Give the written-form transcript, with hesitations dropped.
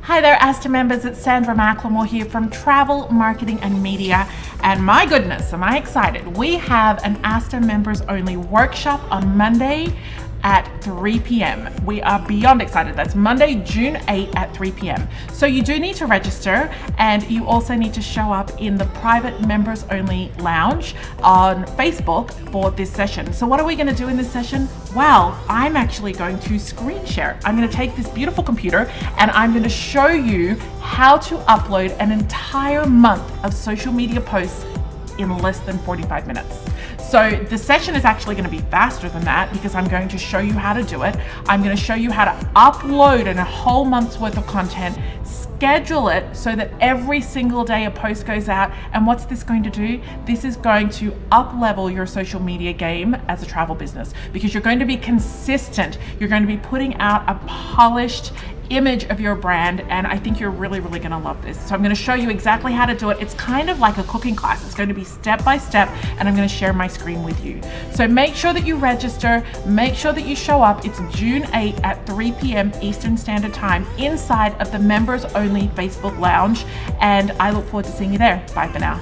Hi there, ASTA members. It's Sandra Macklemore here from Travel, Marketing and Media. And my goodness, am I excited. We have an ASTA members only workshop on Monday at 3 p.m. We are beyond excited. That's Monday, June 8 at 3 p.m. So you do need to register, and you also need to show up in the private members only lounge on Facebook for this session. So what are we going to do in this session? Well, I'm actually going to screen share. I'm going to take this beautiful computer and I'm going to show you how to upload an entire month of social media posts in less than 45 minutes. So the session is actually going to be faster than that because I'm going to show you how to do it. I'm going to show you how to upload a whole month's worth of content, schedule it so that every single day a post goes out. And what's this going to do? This is going to up-level your social media game as a travel business because you're going to be consistent. You're going to be putting out a polished image of your brand, and I think you're really going to love this. So I'm going to show you exactly how to do it. It's kind of like a cooking class. It's going to be step by step, and I'm going to share my screen with you. So make sure that you register, make sure that you show up. It's June 8 at 3 p.m. Eastern Standard Time inside of the members only Facebook lounge, and I look forward to seeing you there. Bye for now.